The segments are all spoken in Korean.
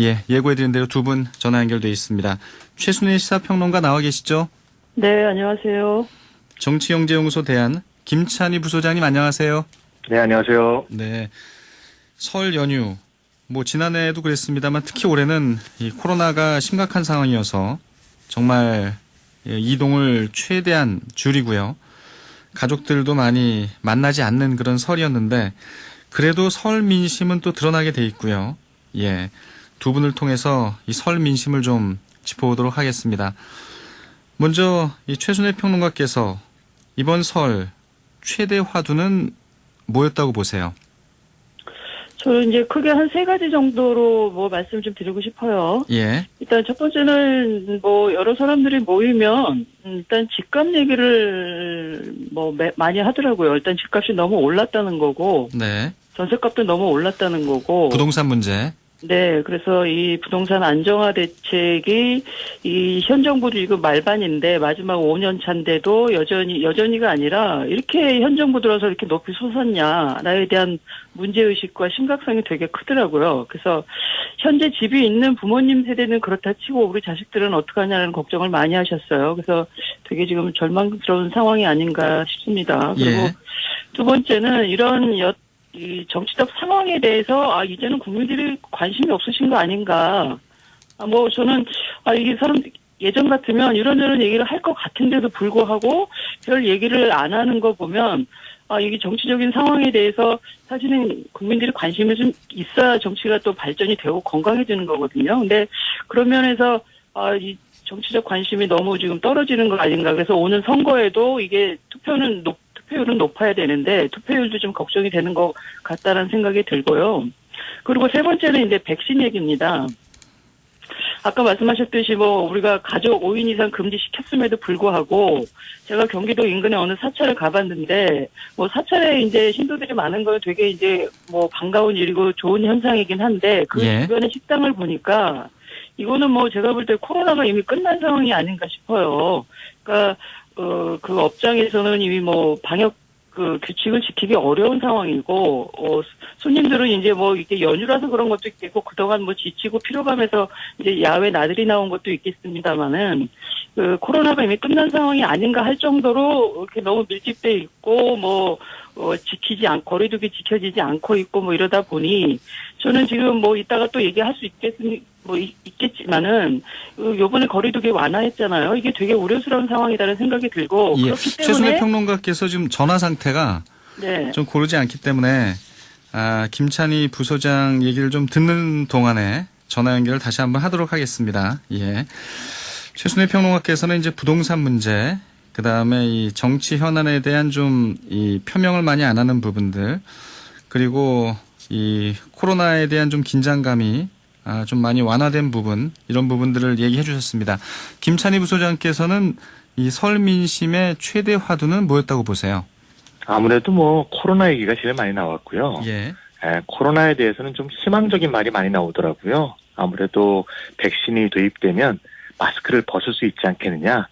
예, 예고해드린 대로 두 분 전화 연결돼 있습니다. 최순일 시사평론가 나와 계시죠? 네, 안녕하세요. 정치경제연구소 대안 김찬희 부소장님 안녕하세요. 네, 안녕하세요. 네, 설 연휴 지난해에도 그랬습니다만 특히 올해는 이 코로나가 심각한 상황이어서 정말 이동을 최대한 줄이고요. 가족들도 많이 만나지 않는 그런 설이었는데 그래도 설 민심은 또 드러나게 돼 있고요. 예, 두 분을 통해서 이 설 민심을 좀 짚어보도록 하겠습니다. 먼저 이 최순일 평론가께서 이번 설 최대 화두는 뭐였다고 보세요? 저는 이제 크게 한 세 가지 정도로 말씀 좀 드리고 싶어요. 예. 일단 첫 번째는 여러 사람들이 모이면 일단 집값 얘기를 많이 하더라고요. 일단 집값이 너무 올랐다는 거고. 네. 전세값도 너무 올랐다는 거고. 부동산 문제. 네, 그래서 이 부동산 안정화 대책이 이 현 정부도 지금 말반인데 마지막 5년 차인데도 여전히가 아니라 이렇게 현 정부 들어서 이렇게 높이 솟았냐에 대한 문제의식과 심각성이 되게 크더라고요. 그래서 현재 집이 있는 부모님 세대는 그렇다 치고 우리 자식들은 어떡하냐는 걱정을 많이 하셨어요. 그래서 되게 지금 절망스러운 상황이 아닌가 싶습니다. 그리고 예. 두 번째는 이런 이 정치적 상황에 대해서 이제는 국민들이 관심이 없으신 거 아닌가. 저는 이게 예전 같으면 이런저런 얘기를 할 것 같은데도 불구하고 별 얘기를 안 하는 거 보면 이게 정치적인 상황에 대해서 사실은 국민들이 관심이 좀 있어야 정치가 또 발전이 되고 건강해지는 거거든요. 근데 그런 면에서 이 정치적 관심이 너무 지금 떨어지는 거 아닌가. 그래서 오늘 선거에도 이게 투표율은 높아야 되는데 투표율도 좀 걱정이 되는 것 같다는 생각이 들고요. 그리고 세 번째는 이제 백신 얘기입니다. 아까 말씀하셨듯이 우리가 가족 5인 이상 금지시켰음에도 불구하고 제가 경기도 인근에 어느 사찰을 가봤는데 사찰에 이제 신도들이 많은 건 되게 이제 반가운 일이고 좋은 현상이긴 한데 그 예. 주변의 식당을 보니까 이거는 제가 볼 때 코로나가 이미 끝난 상황이 아닌가 싶어요. 그러니까 그 업장에서는 이미 방역 규칙을 지키기 어려운 상황이고, 손님들은 이제 이게 연휴라서 그런 것도 있겠고, 그동안 지치고 피로감에서 이제 야외 나들이 나온 것도 있겠습니다만은, 코로나가 이미 끝난 상황이 아닌가 할 정도로 이렇게 너무 밀집돼 있고, 거리두기 지켜지지 않고 있고, 이러다 보니, 저는 지금 이따가 또 얘기할 수 있겠지만은, 요번에 거리두기 완화했잖아요. 이게 되게 우려스러운 상황이라는 생각이 들고, 예. 그렇기 때문에. 최순일 평론가께서 지금 전화 상태가 네. 좀 고르지 않기 때문에, 김찬희 부소장 얘기를 좀 듣는 동안에 전화 연결을 다시 한번 하도록 하겠습니다. 예. 최순일 평론가께서는 이제 부동산 문제, 그 다음에 이 정치 현안에 대한 이 표명을 많이 안 하는 부분들, 그리고 이 코로나에 대한 좀 긴장감이 좀 많이 완화된 부분, 이런 부분들을 얘기해 주셨습니다. 김찬희 부소장께서는 이 설 민심의 최대 화두는 뭐였다고 보세요? 아무래도 코로나 얘기가 제일 많이 나왔고요. 예. 코로나에 대해서는 좀 희망적인 말이 많이 나오더라고요. 아무래도 백신이 도입되면 마스크를 벗을 수 있지 않겠느냐.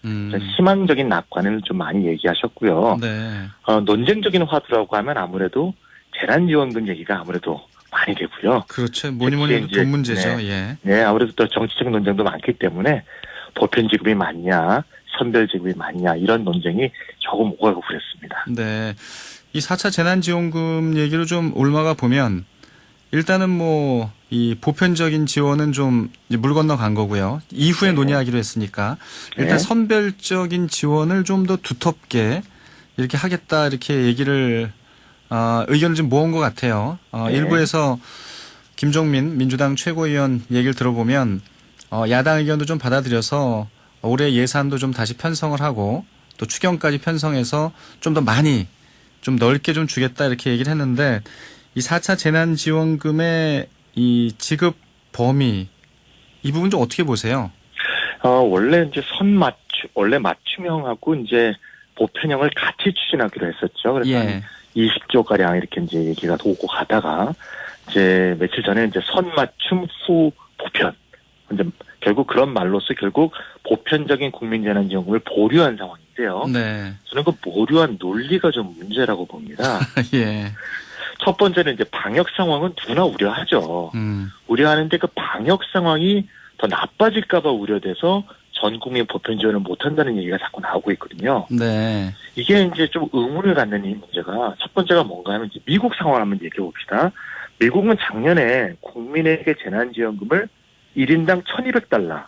희망적인 낙관을 좀 많이 얘기하셨고요. 네. 논쟁적인 화두라고 하면 아무래도 재난지원금 얘기가 아무래도 많이 되고요. 그렇죠. 뭐니 해도 돈 문제죠. 네. 예. 네, 아무래도 또 정치적 논쟁도 많기 때문에 보편지급이 맞냐, 선별지급이 맞냐 이런 논쟁이 조금 오가고 그랬습니다. 네. 이 4차 재난지원금 얘기로 좀 올라가 보면 일단은 이 보편적인 지원은 좀 이제 물 건너간 거고요. 이후에 네. 논의하기로 했으니까 일단 네. 선별적인 지원을 좀 더 두텁게 이렇게 하겠다 이렇게 얘기를 의견을 좀 모은 것 같아요. 네. 일부에서 김종민 민주당 최고위원 얘기를 들어보면 야당 의견도 좀 받아들여서 올해 예산도 좀 다시 편성을 하고 또 추경까지 편성해서 좀 더 많이 좀 넓게 좀 주겠다 이렇게 얘기를 했는데 이 4차 재난지원금의 이 지급 범위 이 부분 좀 어떻게 보세요? 원래 이제 원래 맞춤형하고 이제 보편형을 같이 추진하기로 했었죠. 그래서 예. 20조 가량 이렇게 이제 얘기가 오고 가다가 이제 며칠 전에 이제 선맞춤 후 보편. 이제 결국 그런 말로써 결국 보편적인 국민재난지원금을 보류한 상황인데요. 네. 저는 그 보류한 논리가 좀 문제라고 봅니다. 예. 첫 번째는 이제 방역 상황은 누구나 우려하죠. 우려하는데 그 방역 상황이 더 나빠질까봐 우려돼서 전 국민 보편 지원을 못한다는 얘기가 자꾸 나오고 있거든요. 네. 이게 이제 좀 의문을 갖는 이 문제가 첫 번째가 뭔가 하면 이제 미국 상황을 한번 얘기해 봅시다. 미국은 작년에 국민에게 재난지원금을 1인당 $1,200,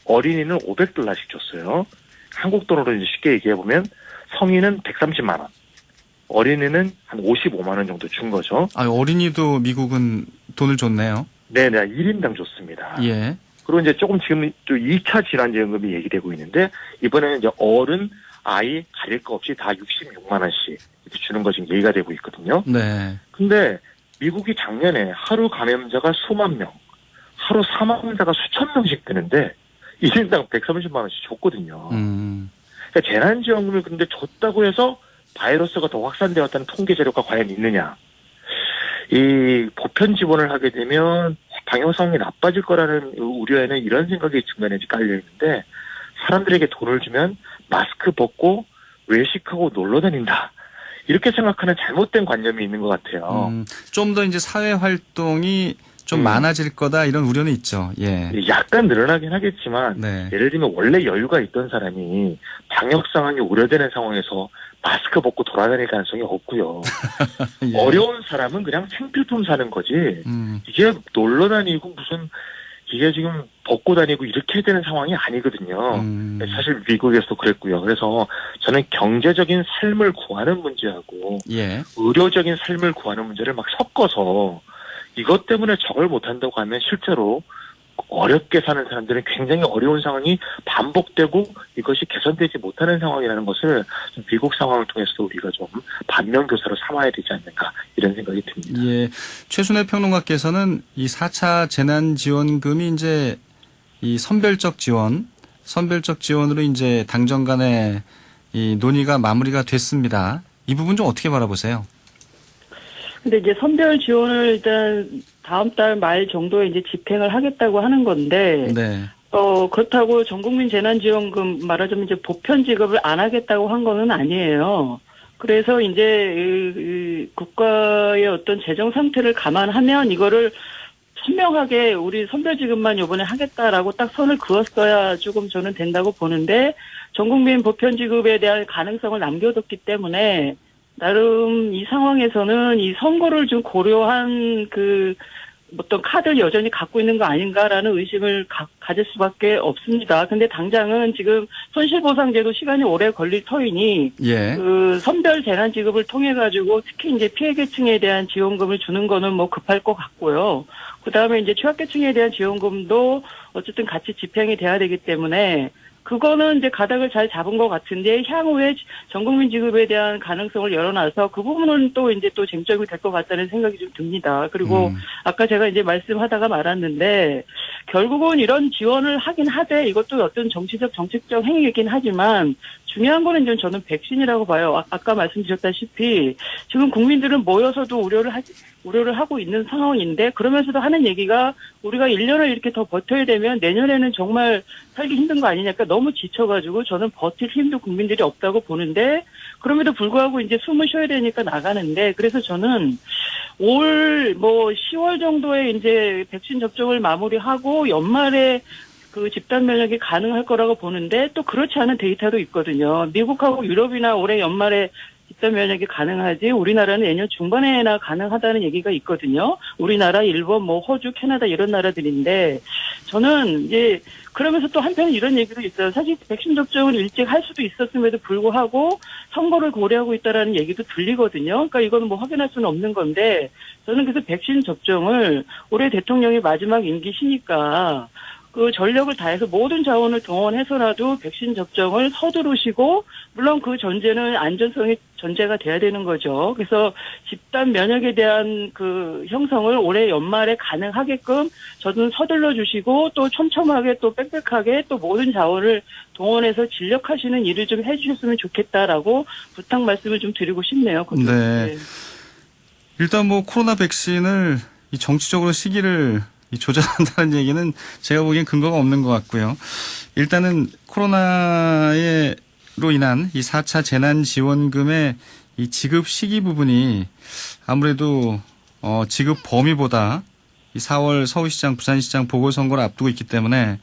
어린이는 $500씩 줬어요. 한국 돈으로 이제 쉽게 얘기해 보면 성인은 130만 원, 어린이는 한 55만 원 정도 준 거죠. 아, 어린이도 미국은 돈을 줬네요. 네네, 1인당 줬습니다. 예. 그리고 이제 조금 지금 또 2차 질환지원금이 얘기되고 있는데 이번에는 이제 어른, 아이 가릴 거 없이 다 66만 원씩 이렇게 주는 거 지금 얘기가 되고 있거든요. 네. 근데 미국이 작년에 하루 감염자가 수만 명, 하루 사망자가 수천 명씩 되는데 1인당 130만 원씩 줬거든요. 그러니까 재난지원금을 근데 줬다고 해서 바이러스가 더 확산되었다는 통계 자료가 과연 있느냐. 이 보편 지원을 하게 되면 방역 상황이 나빠질 거라는 우려에는 이런 생각이 중간에 깔려 있는데 사람들에게 돈을 주면 마스크 벗고 외식하고 놀러 다닌다. 이렇게 생각하는 잘못된 관념이 있는 것 같아요. 좀 더 이제 사회 활동이 좀 많아질 거다 이런 우려는 있죠. 예. 약간 늘어나긴 하겠지만 네. 예를 들면 원래 여유가 있던 사람이 방역 상황이 우려되는 상황에서 마스크 벗고 돌아다닐 가능성이 없고요. 예. 어려운 사람은 그냥 생필품 사는 거지. 이게 놀러 다니고 무슨 이게 지금 벗고 다니고 이렇게 해야 되는 상황이 아니거든요. 사실 미국에서도 그랬고요. 그래서 저는 경제적인 삶을 구하는 문제하고 예. 의료적인 삶을 구하는 문제를 막 섞어서 이것 때문에 저걸 못한다고 하면 실제로 어렵게 사는 사람들은 굉장히 어려운 상황이 반복되고 이것이 개선되지 못하는 상황이라는 것을 미국 상황을 통해서 우리가 좀 반면교사로 삼아야 되지 않는가 이런 생각이 듭니다. 예. 최순애 평론가께서는 이 4차 재난지원금이 이제 이 선별적 지원으로 이제 당정 간에 이 논의가 마무리가 됐습니다. 이 부분 좀 어떻게 바라보세요? 근데 이제 선별 지원을 일단 다음 달 말 정도에 이제 집행을 하겠다고 하는 건데, 네. 그렇다고 전국민 재난지원금 말하자면 이제 보편 지급을 안 하겠다고 한 거는 아니에요. 그래서 이제 국가의 어떤 재정 상태를 감안하면 이거를 선명하게 우리 선별 지급만 이번에 하겠다라고 딱 선을 그었어야 조금 저는 된다고 보는데 전국민 보편 지급에 대한 가능성을 남겨뒀기 때문에 나름 이 상황에서는 이 선거를 좀 고려한 그 어떤 카드를 여전히 갖고 있는 거 아닌가라는 의심을 가질 수밖에 없습니다. 근데 당장은 지금 손실보상제도 시간이 오래 걸릴 터이니 예. 그 선별 재난 지급을 통해 가지고 특히 이제 피해계층에 대한 지원금을 주는 거는 뭐 급할 것 같고요. 그 다음에 이제 취약계층에 대한 지원금도 어쨌든 같이 집행이 돼야 되기 때문에. 그거는 이제 가닥을 잘 잡은 것 같은데 향후에 전국민 지급에 대한 가능성을 열어놔서 그 부분은 또 이제 또 쟁점이 될 것 같다는 생각이 좀 듭니다. 그리고 아까 제가 이제 말씀하다가 말았는데 결국은 이런 지원을 하긴 하되 이것도 어떤 정책적 행위이긴 하지만 중요한 거는 좀 저는 백신이라고 봐요. 아까 말씀드렸다시피 지금 국민들은 모여서도 우려를 하고 있는 상황인데 그러면서도 하는 얘기가 우리가 1년을 이렇게 더 버텨야 되면 내년에는 정말 살기 힘든 거 아니냐. 그러니까 너무 지쳐가지고 저는 버틸 힘도 국민들이 없다고 보는데 그럼에도 불구하고 이제 숨을 쉬어야 되니까 나가는데 그래서 저는 올 10월 정도에 이제 백신 접종을 마무리하고 연말에 그 집단 면역이 가능할 거라고 보는데 또 그렇지 않은 데이터도 있거든요. 미국하고 유럽이나 올해 연말에 집단 면역이 가능하지 우리나라는 내년 중반에나 가능하다는 얘기가 있거든요. 우리나라, 일본, 호주, 캐나다 이런 나라들인데 저는 이제 그러면서 또 한편에 이런 얘기도 있어요. 사실 백신 접종을 일찍 할 수도 있었음에도 불구하고 선거를 고려하고 있다라는 얘기도 들리거든요. 그러니까 이거는 확인할 수는 없는 건데 저는 그래서 백신 접종을 올해 대통령이 마지막 임기시니까 그 전력을 다해서 모든 자원을 동원해서라도 백신 접종을 서두르시고 물론 그 전제는 안전성이 전제가 돼야 되는 거죠. 그래서 집단 면역에 대한 그 형성을 올해 연말에 가능하게끔 저는 서둘러 주시고 또 촘촘하게 또 빽빽하게 또 모든 자원을 동원해서 진력하시는 일을 좀 해주셨으면 좋겠다라고 부탁 말씀을 좀 드리고 싶네요. 네. 일단 코로나 백신을 이 정치적으로 시기를 조절한다는 얘기는 제가 보기엔 근거가 없는 것 같고요. 일단은 코로나로 인한 이 4차 재난지원금의 이 지급 시기 부분이 아무래도 지급 범위보다 이 4월 서울시장, 부산시장 보궐선거를 앞두고 있기 때문에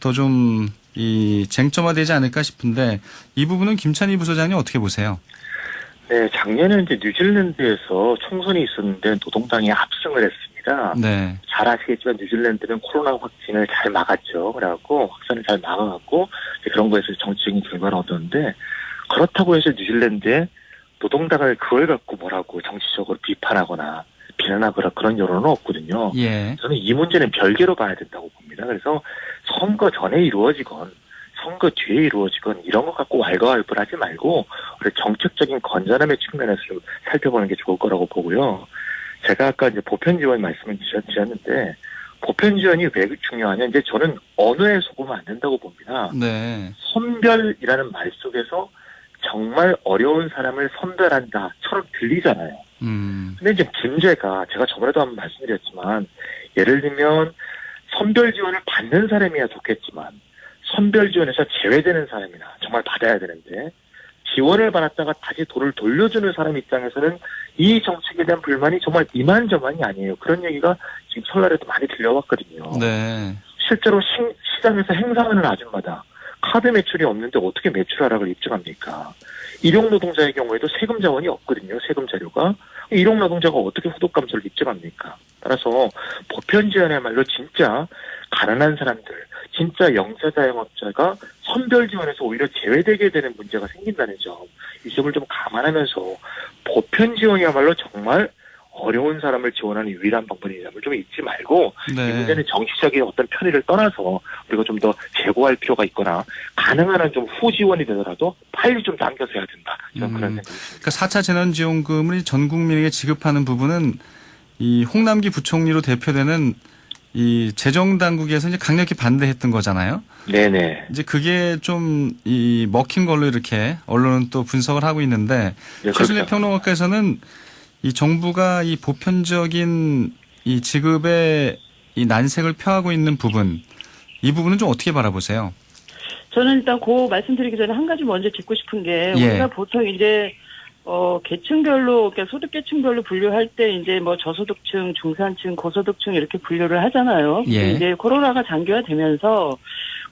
더 좀 이 쟁점화되지 않을까 싶은데 이 부분은 김찬희 부소장님 어떻게 보세요? 네, 작년에 이제 뉴질랜드에서 총선이 있었는데 노동당이 압승을 했습니다. 네. 잘 아시겠지만 뉴질랜드는 코로나 확진을 잘 막았죠. 그래갖고 확산을 잘 막아갖고 이제 그런 거에서 정치적인 결과를 얻었는데 그렇다고 해서 뉴질랜드에 노동당을 그걸 갖고 뭐라고 정치적으로 비판하거나 비난하거나 그런 여론은 없거든요. 예. 저는 이 문제는 별개로 봐야 된다고 봅니다. 그래서 선거 전에 이루어지건 선거 뒤에 이루어지건 이런 것 갖고 왈가왈부하지 말고 우리 정책적인 건전함의 측면에서 좀 살펴보는 게 좋을 거라고 보고요. 제가 아까 이제 보편 지원 말씀을 주셨는데 보편 지원이 왜 중요하냐? 이제 저는 언어에 속으면 안 된다고 봅니다. 네. 선별이라는 말 속에서 정말 어려운 사람을 선별한다처럼 들리잖아요. 근데 이제 문제가 제가 저번에도 한번 말씀드렸지만 예를 들면 선별 지원을 받는 사람이야 좋겠지만 선별 지원에서 제외되는 사람이나 정말 받아야 되는데 지원을 받았다가 다시 돈을 돌려주는 사람 입장에서는 이 정책에 대한 불만이 정말 이만저만이 아니에요. 그런 얘기가 지금 설날에도 많이 들려왔거든요. 네. 실제로 시장에서 행사하는 아줌마다 카드 매출이 없는데 어떻게 매출 하락을 입증합니까? 일용 노동자의 경우에도 세금 자원이 없거든요. 세금 자료가. 일용 노동자가 어떻게 후속 감소를 입증합니까? 따라서 보편 지원이야말로 진짜 가난한 사람들, 진짜 영세 자영업자가 선별 지원에서 오히려 제외되게 되는 문제가 생긴다는 점, 이 점을 좀 감안하면서 보편 지원이야말로 정말 어려운 사람을 지원하는 유일한 방법이라는 점을 좀 잊지 말고 네. 이 문제는 정치적인 어떤 편의를 떠나서 우리가 좀 더 제고할 필요가 있거나 가능한 한 좀 후지원이 되더라도 빨리 좀 당겨서 해야 된다. 저는 그런 생각이 듭니다. 그러니까 4차 재난지원금을 전 국민에게 지급하는 부분은 이 홍남기 부총리로 대표되는 이 재정당국에서 이제 강력히 반대했던 거잖아요. 네네. 이제 그게 좀 이 먹힌 걸로 이렇게 언론은 또 분석을 하고 있는데 네, 최순애 그렇죠. 평론가께서는 이 정부가 이 보편적인 이 지급의 이 난색을 표하고 있는 부분 이 부분은 좀 어떻게 바라보세요? 저는 일단 그 말씀드리기 전에 한 가지 먼저 짚고 싶은 게 예. 우리가 보통 이제 계층별로 그러니까 소득 계층별로 분류할 때 이제 뭐 저소득층, 중산층, 고소득층 이렇게 분류를 하잖아요. 예. 이제 코로나가 장기화되면서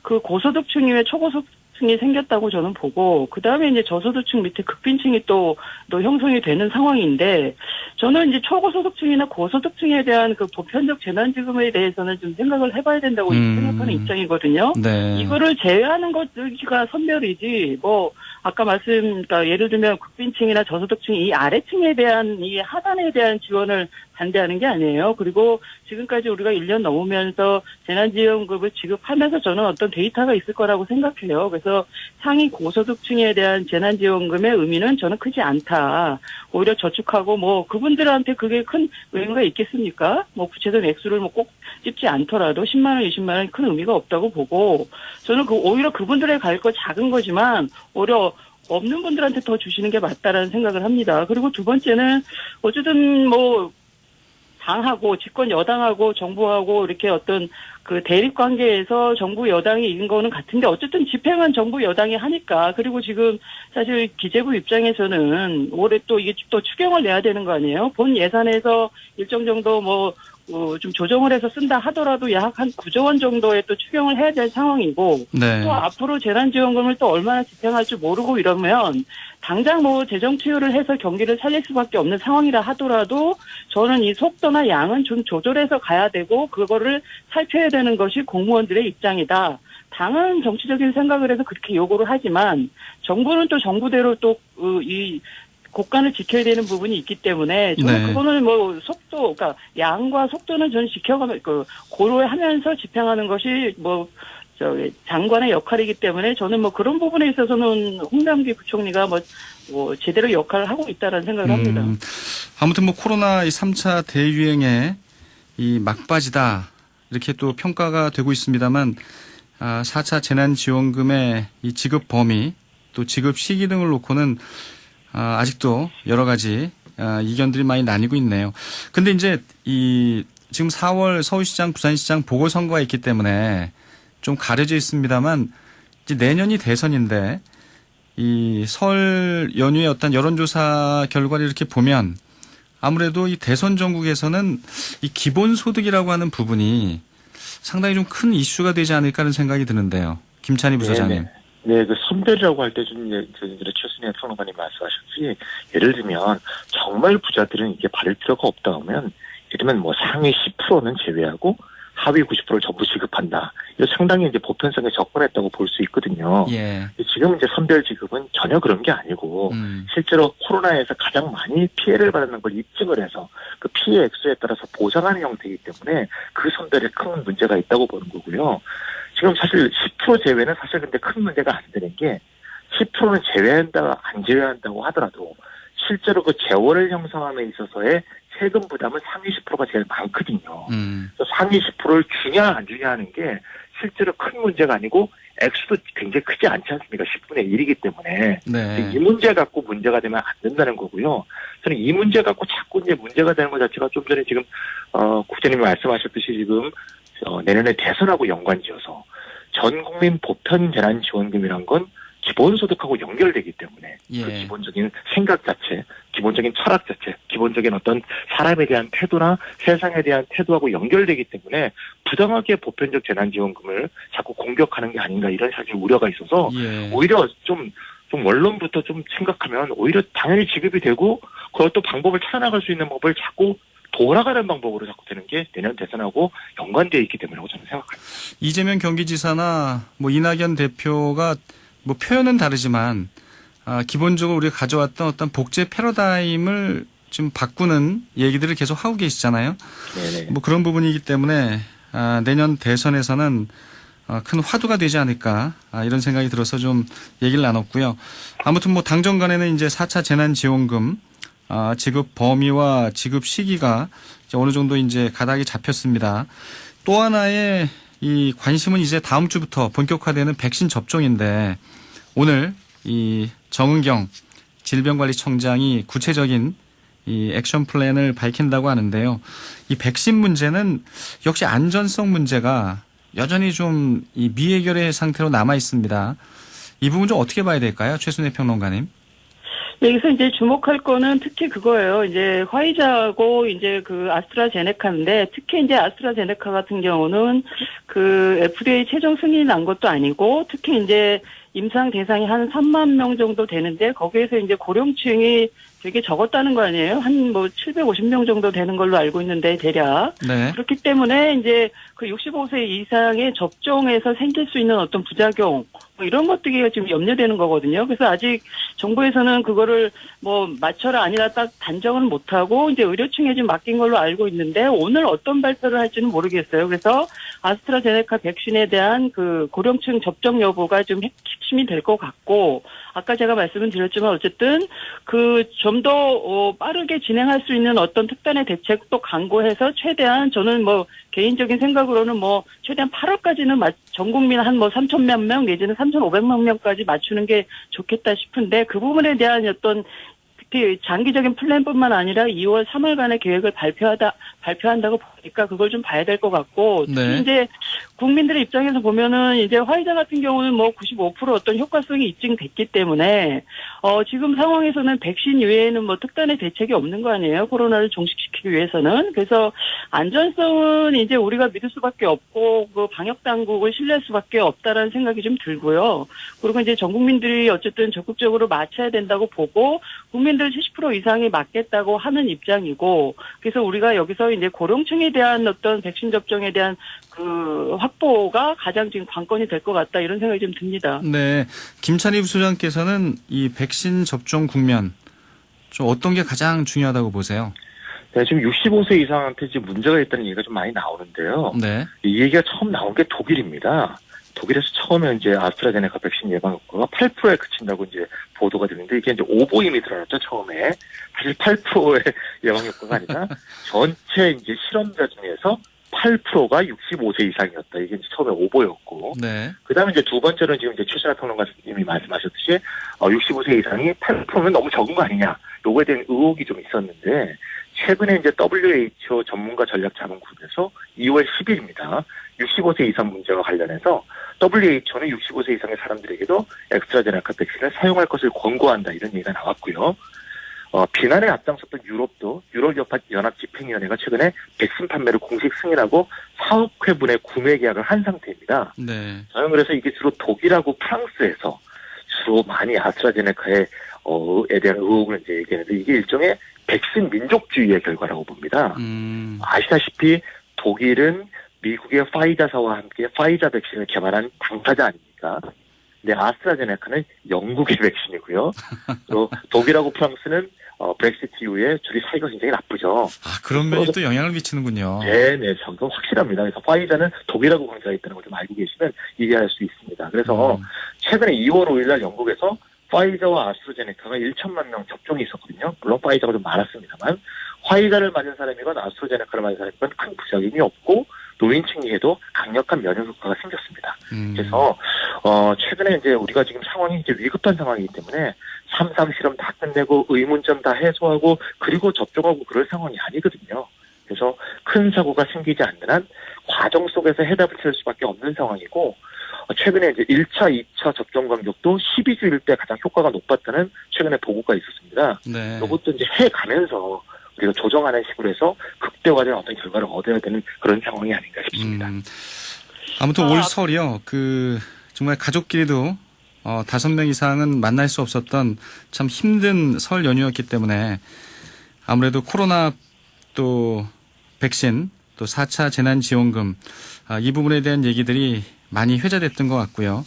그 고소득층 이외에 초고소득층이 생겼다고 저는 보고 그 다음에 이제 저소득층 밑에 극빈층이 또 형성이 되는 상황인데 저는 이제 초고소득층이나 고소득층에 대한 그 보편적 재난지급에 대해서는 좀 생각을 해봐야 된다고 생각하는 입장이거든요. 네. 이거를 제외하는 것가 선별이지 뭐 아까 그러니까 예를 들면 국빈층이나 저소득층 이 아래층에 대한 이 하단에 대한 지원을 반대하는 게 아니에요. 그리고 지금까지 우리가 1년 넘으면서 재난지원금을 지급하면서 저는 어떤 데이터가 있을 거라고 생각해요. 그래서 상위 고소득층에 대한 재난지원금의 의미는 저는 크지 않다. 오히려 저축하고 뭐 그분들한테 그게 큰 의미가 있겠습니까? 뭐 구체적인 액수를 뭐 꼭 찝지 않더라도 10만 원, 20만 원 큰 의미가 없다고 보고 저는 오히려 그분들에 갈 거 작은 거지만 오히려 없는 분들한테 더 주시는 게 맞다라는 생각을 합니다. 그리고 두 번째는 어쨌든 뭐 당하고 집권 여당하고 정부하고 이렇게 어떤 그 대립 관계에서 정부 여당이 이긴 거는 같은데 어쨌든 집행은 정부 여당이 하니까 그리고 지금 사실 기재부 입장에서는 올해 또 이게 또 추경을 내야 되는 거 아니에요? 본 예산에서 일정 정도 좀 조정을 해서 쓴다 하더라도 약 한 9조 원 정도의 또 추경을 해야 될 상황이고 네. 또 앞으로 재난지원금을 또 얼마나 집행할 줄 모르고 이러면 당장 뭐 재정 투여를 해서 경기를 살릴 수밖에 없는 상황이라 하더라도 저는 이 속도나 양은 좀 조절해서 가야 되고 그거를 살펴야 되는 것이 공무원들의 입장이다. 당은 정치적인 생각을 해서 그렇게 요구를 하지만 정부는 또 정부대로 또 이 국간을 지켜야 되는 부분이 있기 때문에 저는 네. 그거는 뭐 속도, 그러니까 양과 속도는 저는 지켜가면 고려하면서 집행하는 것이 장관의 역할이기 때문에 저는 뭐 그런 부분에 있어서는 홍남기 부총리가 뭐 제대로 역할을 하고 있다라는 생각을 합니다. 아무튼 뭐 코로나 이 3차 대유행의 이 막바지다 이렇게 또 평가가 되고 있습니다만 4차 재난지원금의 이 지급 범위 또 지급 시기 등을 놓고는 아직도 여러 가지 이견들이 많이 나뉘고 있네요. 근데 이제 지금 4월 서울시장, 부산시장 보궐선거가 있기 때문에 좀 가려져 있습니다만 이제 내년이 대선인데 이 설 연휴의 어떤 여론조사 결과를 이렇게 보면 아무래도 이 대선 전국에서는 이 기본소득이라고 하는 부분이 상당히 좀 큰 이슈가 되지 않을까 하는 생각이 드는데요. 김찬희 부소장님. 네, 그 선별이라고 할 때 좀 최순희 평론가님 말씀하셨지, 예를 들면 정말 부자들은 이게 바를 필요가 없다 하면, 예를 들면 뭐 상위 10%는 제외하고 하위 90%를 전부 지급한다. 이거 상당히 이제 보편성에 접근했다고 볼 수 있거든요. 예. 지금 이제 선별 지급은 전혀 그런 게 아니고, 실제로 코로나에서 가장 많이 피해를 받는 걸 입증을 해서 그 피해 액수에 따라서 보상하는 형태이기 때문에 그 선별에 큰 문제가 있다고 보는 거고요. 지금 사실 10% 제외는 사실 근데 큰 문제가 안 되는 게, 10%는 제외한다, 안 제외한다고 하더라도 실제로 그 재원을 형성함에 있어서의 세금 부담은 상위 10%가 제일 많거든요. 그래서 상위 10%를 주냐 안 주냐 하는 게 실제로 큰 문제가 아니고 액수도 굉장히 크지 않지 않습니까? 10분의 1이기 때문에. 네. 이 문제 갖고 문제가 되면 안 된다는 거고요. 저는 이 문제 갖고 자꾸 이제 문제가 되는 것 자체가 좀 전에 지금 국장님이 말씀하셨듯이 지금 내년에 대선하고 연관지어서 전 국민 보편 재난 지원금이란 건 기본소득하고 연결되기 때문에 예. 그 기본적인 생각 자체, 기본적인 철학 자체, 기본적인 어떤 사람에 대한 태도나 세상에 대한 태도하고 연결되기 때문에 부당하게 보편적 재난지원금을 자꾸 공격하는 게 아닌가 이런 사실 우려가 있어서 예. 오히려 좀 원론부터 좀 생각하면 오히려 당연히 지급이 되고 그것도 방법을 찾아나갈 수 있는 법을 자꾸 돌아가는 방법으로 자꾸 되는 게 내년 대선하고 연관되어 있기 때문이라고 저는 생각합니다. 이재명 경기지사나 뭐 이낙연 대표가 뭐 표현은 다르지만 기본적으로 우리가 가져왔던 어떤 복제 패러다임을 좀 바꾸는 얘기들을 계속 하고 계시잖아요. 네네. 뭐 그런 부분이기 때문에 내년 대선에서는 큰 화두가 되지 않을까 이런 생각이 들어서 좀 얘기를 나눴고요. 아무튼 뭐 당정 간에는 이제 4차 재난지원금 지급 범위와 지급 시기가 이제 어느 정도 이제 가닥이 잡혔습니다. 또 하나의 이 관심은 이제 다음 주부터 본격화되는 백신 접종인데 오늘 이 정은경 질병관리청장이 구체적인 이 액션 플랜을 밝힌다고 하는데요. 이 백신 문제는 역시 안전성 문제가 여전히 좀 이 미해결의 상태로 남아 있습니다. 이 부분 좀 어떻게 봐야 될까요? 최순애 평론가님. 여기서 이제 주목할 거는 특히 그거예요. 이제 화이자하고 이제 그 아스트라제네카인데 특히 이제 아스트라제네카 같은 경우는 그 FDA 최종 승인이 난 것도 아니고 특히 이제 임상 대상이 한 3만 명 정도 되는데 거기에서 이제 고령층이 되게 적었다는 거 아니에요? 한 뭐 750명 정도 되는 걸로 알고 있는데 대략. 네. 그렇기 때문에 이제 그 65세 이상의 접종에서 생길 수 있는 어떤 부작용 뭐 이런 것들이 지금 염려되는 거거든요. 그래서 아직 정부에서는 그거를 뭐 맞춰라 아니라 딱 단정은 못하고 이제 의료층에 좀 맡긴 걸로 알고 있는데 오늘 어떤 발표를 할지는 모르겠어요. 그래서 아스트라제네카 백신에 대한 그 고령층 접종 여부가 좀 핵심이 될 것 같고 아까 제가 말씀을 드렸지만 어쨌든 그 좀 더 빠르게 진행할 수 있는 어떤 특단의 대책도 강구해서 최대한 저는 뭐 개인적인 생각으로는 뭐 최대한 8월까지는 전 국민 한 뭐 3,000만 명 내지는 3,500만 명까지 맞추는 게 좋겠다 싶은데 그 부분에 대한 어떤 특히 장기적인 플랜뿐만 아니라 2월, 3월간의 계획을 발표한다고 보니까 그걸 좀 봐야 될 것 같고 특히 네. 이제 국민들의 입장에서 보면은 이제 화이자 같은 경우는 뭐 95% 어떤 효과성이 입증됐기 때문에 지금 상황에서는 백신 이외에는 뭐 특단의 대책이 없는 거 아니에요? 코로나를 종식시키기 위해서는. 그래서 안전성은 이제 우리가 믿을 수밖에 없고 그 방역 당국을 신뢰할 수밖에 없다라는 생각이 좀 들고요. 그리고 이제 전 국민들이 어쨌든 적극적으로 맞춰야 된다고 보고 국민들 70% 이상이 맞겠다고 하는 입장이고 그래서 우리가 여기서 이제 고령층에 대한 어떤 백신 접종에 대한 그 확보가 가장 지금 관건이 될 것 같다 이런 생각이 좀 듭니다. 네. 김찬희 부소장께서는 이 백신 접종 국면 좀 어떤 게 가장 중요하다고 보세요? 네, 지금 65세 이상한테 지금 문제가 있다는 얘기가 좀 많이 나오는데요. 네. 이 얘기가 처음 나온 게 독일입니다. 독일에서 처음에 이제 아스트라제네카 백신 예방 효과가 8%에 그친다고 이제 보도가 되는데 이게 이제 오보임이 드러났죠, 처음에. 사실 8%의 예방 효과가 아니라 전체 이제 실험자 중에서 8%가 65세 이상이었다. 이게 이제 처음에 오보였고. 네. 그 다음에 이제 두 번째로는 지금 이제 최순하 평론가님이 말씀하셨듯이 65세 이상이 8%면 너무 적은 거 아니냐. 요거에 대한 의혹이 좀 있었는데 최근에 이제 WHO 전문가 전략자문그룹에서 2월 10일입니다. 65세 이상 문제와 관련해서 WHO는 65세 이상의 사람들에게도 엑스트라제네카 백신을 사용할 것을 권고한다 이런 얘기가 나왔고요. 비난에 앞장섰던 유럽도 유럽연합집행위원회가 최근에 백신 판매를 공식 승인하고 4억 회분의 구매 계약을 한 상태입니다. 네. 저는 그래서 이게 주로 독일하고 프랑스에서 주로 많이 아스트라제네카에 대한 의혹을 이제 얘기하는데 이게 일종의 백신 민족주의의 결과라고 봅니다. 아시다시피 독일은 미국의 파이자사와 함께 파이자 백신을 개발한 당사자 아닙니까? 근데 아스트라제네카는 영국의 백신이고요. 또 독일하고 프랑스는 브렉시트 이후에 둘이 사이가 굉장히 나쁘죠. 아, 그런 면이 또 영향을 미치는군요. 네, 저도 확실합니다. 그래서 파이자는 독일하고 관계가 있다는 걸 좀 알고 계시면 이해할 수 있습니다. 그래서 최근에 2월 5일 날 영국에서 파이자와 아스트라제네카가 1천만 명 접종이 있었거든요. 물론 파이자가 좀 많았습니다만 화이자를 맞은 사람이건 아스트라제네카를 맞은 사람이건 큰 부작용이 없고 노인층에도 강력한 면역 효과가 생겼습니다. 그래서 최근에 이제 우리가 지금 상황이 이제 위급한 상황이기 때문에 3.3 실험 다 끝내고 의문점 다 해소하고 그리고 접종하고 그럴 상황이 아니거든요. 그래서 큰 사고가 생기지 않는 한 과정 속에서 해답을 찾을 수밖에 없는 상황이고 최근에 이제 1차, 2차 접종 간격도 12주일 때 가장 효과가 높았다는 최근에 보고가 있었습니다. 네. 이것도 이제 해가면서 우리가 조정하는 식으로 해서 극대화된 어떤 결과를 얻어야 되는 그런 상황이 아닌가 싶습니다. 아무튼 올 설이요. 정말 가족끼리도 5명 이상은 만날 수 없었던 참 힘든 설 연휴였기 때문에 아무래도 코로나 또 백신 또 4차 재난지원금 이 부분에 대한 얘기들이 많이 회자됐던 것 같고요.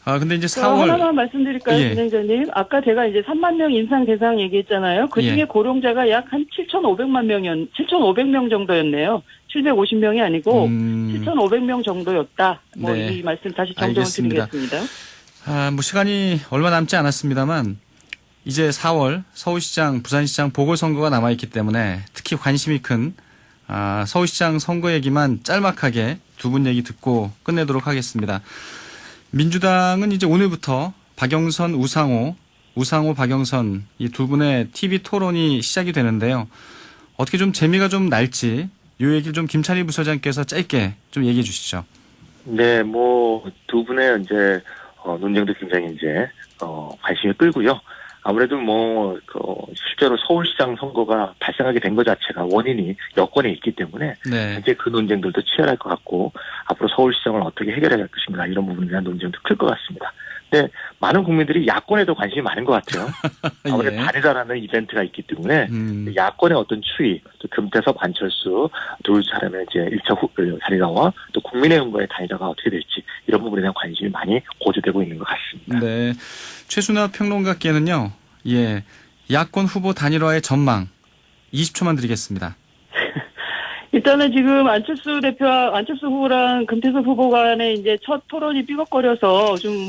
근데 이제 4월. 하나만 말씀드릴까요, 예. 진행자님? 아까 제가 이제 3만 명 인상 대상 얘기했잖아요. 그 중에 예. 고령자가 약 한 7,500명 정도였네요. 750명이 아니고 7,500명 정도였다. 네. 이 말씀 다시 정정을 알겠습니다. 드리겠습니다. 시간이 얼마 남지 않았습니다만 이제 4월 서울시장, 부산시장 보궐선거가 남아있기 때문에 특히 관심이 큰 서울시장 선거 얘기만 짤막하게 두 분 얘기 듣고 끝내도록 하겠습니다. 민주당은 이제 오늘부터 박영선, 우상호, 박영선 이 두 분의 TV 토론이 시작이 되는데요. 어떻게 좀 재미가 좀 날지 이 얘기를 좀 김찬희 부서장께서 짧게 좀 얘기해 주시죠. 네, 두 분의 이제 논쟁도 굉장히 이제 관심이 끌고요. 아무래도 실제로 서울시장 선거가 발생하게 된 것 자체가 원인이 여권에 있기 때문에 네. 이제 그 논쟁들도 치열할 것 같고 앞으로 서울시장을 어떻게 해결해야 할 것인가 이런 부분에 대한 논쟁도 클 것 같습니다. 근데 많은 국민들이 야권에도 관심이 많은 것 같아요. 아무래도 예. 단일화라는 이벤트가 있기 때문에 야권의 어떤 추이, 또 금태섭, 안철수 두 사람의 이제 1차 단일화와 또 국민의힘과의 단일화가 어떻게 될지 이런 부분에 대한 관심이 많이 고조되고 있는 것 같습니다. 네. 최순화 평론가께는요. 예. 야권 후보 단일화의 전망 20초만 드리겠습니다. 일단은 지금 안철수 후보랑 금태섭 후보 간의 이제 첫 토론이 삐걱거려서 좀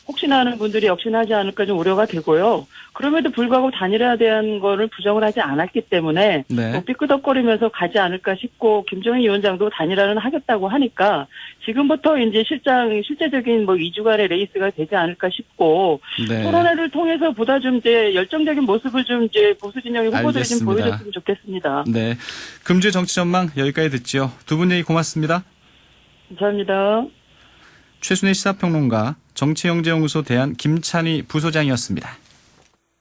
혹시나 하는 분들이 역시나 하지 않을까 좀 우려가 되고요. 그럼에도 불구하고 단일화에 대한 거를 부정을 하지 않았기 때문에 네. 삐끄덕거리면서 가지 않을까 싶고 김종인 위원장도 단일화는 하겠다고 하니까 지금부터 이제 실제적인 2주간의 레이스가 되지 않을까 싶고 네. 토론회를 통해서 보다 좀 이제 열정적인 모습을 좀 이제 보수 진영의 후보들이 좀 알겠습니다. 보여줬으면 좋겠습니다. 네. 금주의 정치 전망 여기까지 듣지요. 두 분 얘기 고맙습니다. 감사합니다. 최순애 시사평론가 정치영재연구소 대한 김찬희 부소장이었습니다.